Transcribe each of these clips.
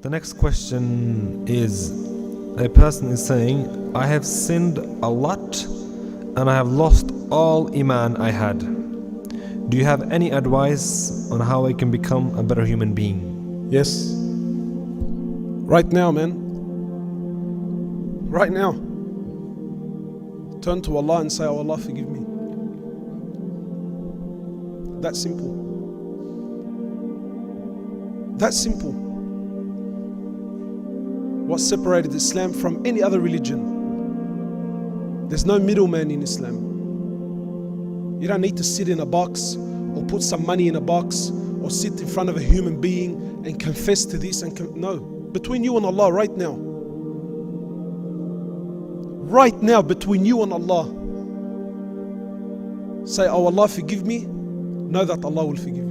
The next question is, a person is saying, I have sinned a lot and I have lost all Iman I had. Do you have any advice on how I can become a better human being? Yes. Right now, man. Right now. Turn to Allah and say, oh Allah, forgive me. That simple. That simple. What separated Islam from any other religion? There's no middleman in Islam. You don't need to sit in a box or put some money in a box or sit in front of a human being and confess to this and no. Between you and Allah right now. Right now, between you and Allah. Say, oh Allah, forgive me. Know that Allah will forgive you.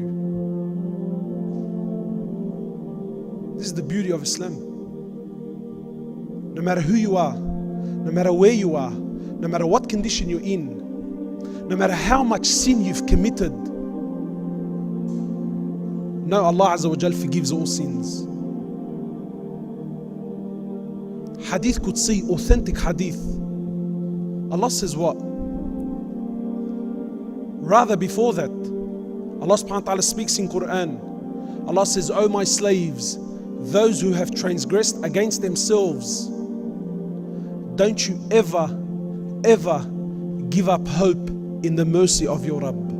This is the beauty of Islam. No matter who you are, no matter where you are, no matter what condition you're in, no matter how much sin you've committed, no, Allah Azza wa Jal forgives all sins. Hadith Qudsi, authentic hadith. Allah says what? Rather before that, Allah subhanahu wa ta'ala speaks in Quran. Allah says, O my slaves, those who have transgressed against themselves, don't you ever give up hope in the mercy of your Rabb,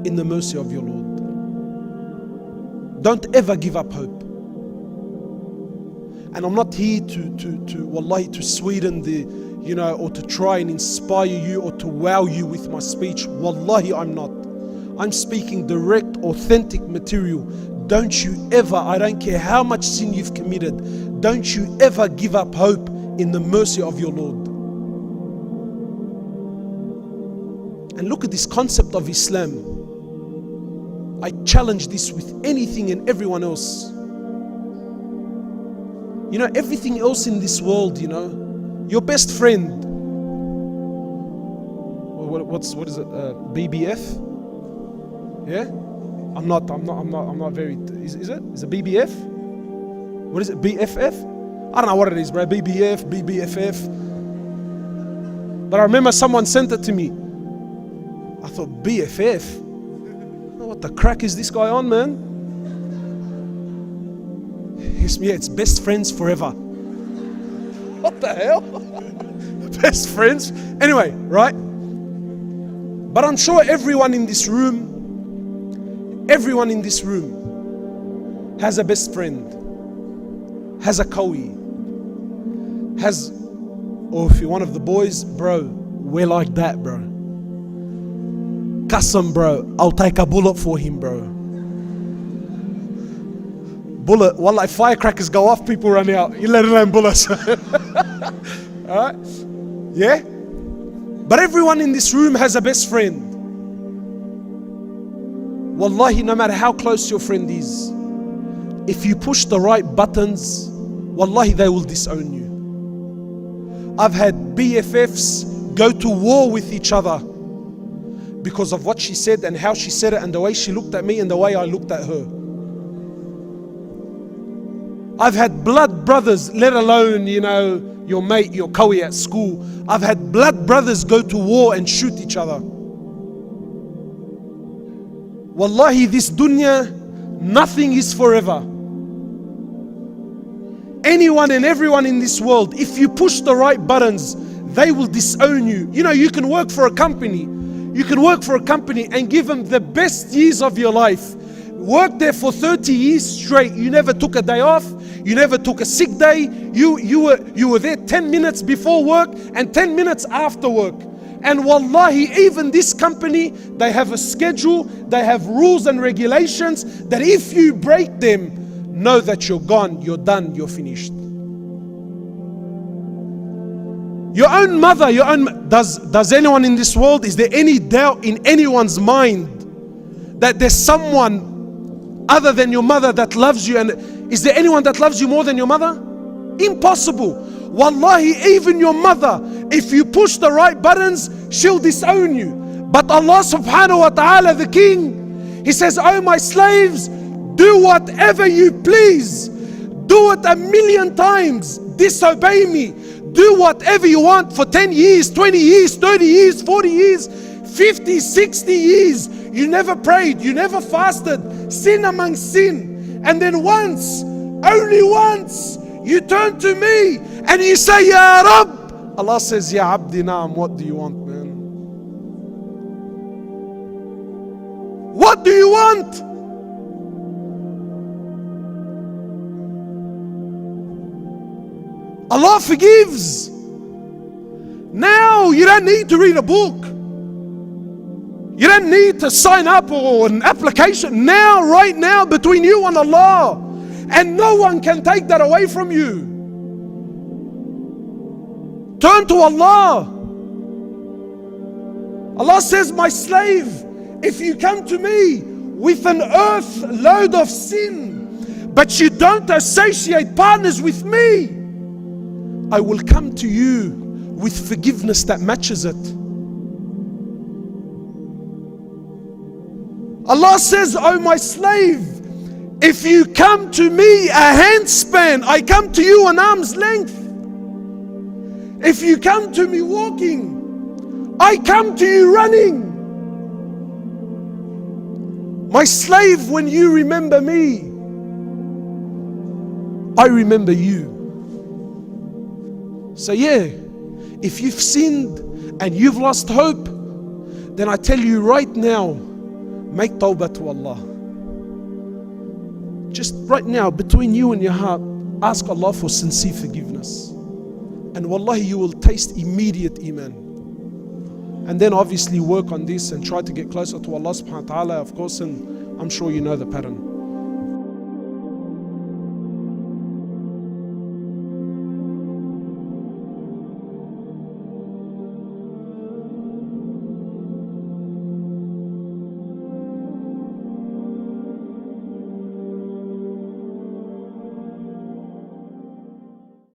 in the mercy of your Lord. Don't ever give up hope. And I'm not here to sweeten the, or to try and inspire you or to wow you with my speech. Wallahi, I'm not. I'm speaking direct, authentic material. Don't you ever, I don't care how much sin you've committed, don't you ever give up hope in the mercy of your Lord. And look at this concept of Islam. I challenge this with anything and everyone else. Everything else in this world, your best friend. What is it? BBF? Yeah? I'm not very, is it? Is it BBF? What is it? BFF? I don't know what it is, bro. BBF, BBFF. But I remember someone sent it to me. I thought, BFF? What the crack is this guy on, man? Yeah, it's best friends forever. What the hell? Best friends? Anyway, right? But I'm sure everyone in this room has a best friend, has a kawi, or if you're one of the boys, bro, we're like that, bro. Qasam, bro, I'll take a bullet for him, bro. Bullet, wallahi, firecrackers go off, people run out. You let alone bullets. Alright? Yeah? But everyone in this room has a best friend. Wallahi, no matter how close your friend is, if you push the right buttons, wallahi, they will disown you. I've had BFFs go to war with each other because of what she said and how she said it and the way she looked at me and the way I looked at her. I've had blood brothers, let alone, your mate, your kawi at school. I've had blood brothers go to war and shoot each other. Wallahi, this dunya, nothing is forever. Anyone and everyone in this world, if you push the right buttons, they will disown you. You can work for a company. You can work for a company and give them the best years of your life. Work there for 30 years straight. You never took a day off. You never took a sick day. You were there 10 minutes before work and 10 minutes after work. And wallahi, even this company, they have a schedule, they have rules and regulations that if you break them, know that you're gone, you're done, you're finished. Your own mother, does anyone in this world, is there any doubt in anyone's mind that there's someone other than your mother that loves you? And is there anyone that loves you more than your mother? Impossible. Wallahi, even your mother, if you push the right buttons, she'll disown you. But Allah subhanahu wa ta'ala, the King, He says, oh my slaves, do whatever you please. Do do it 1,000,000 times, disobey me, do whatever you want for 10 years, 20 years, 30 years, 40 years, 50, 60 years. You never prayed, you never fasted, sin among sin. And then once, only once, you turn to me and you say, Ya Rab. Allah says, Ya Abdi Naam, what do you want, man? What do you want? Allah forgives. Now you don't need to read a book. You don't need to sign up or an application. Now, right now, between you and Allah. And no one can take that away from you. Turn to Allah. Allah says, my slave, if you come to me with an earth load of sin, but you don't associate partners with me, I will come to you with forgiveness that matches it. Allah says, oh my slave, if you come to me a handspan, I come to you an arm's length. If you come to me walking, I come to you running. My slave, when you remember me, I remember you. So yeah, if you've sinned and you've lost hope, then I tell you right now, make tawbah to Allah. Just right now, between you and your heart, ask Allah for sincere forgiveness. And wallahi, you will taste immediate iman. And then obviously work on this and try to get closer to Allah subhanahu wa ta'ala, of course, and I'm sure you know the pattern.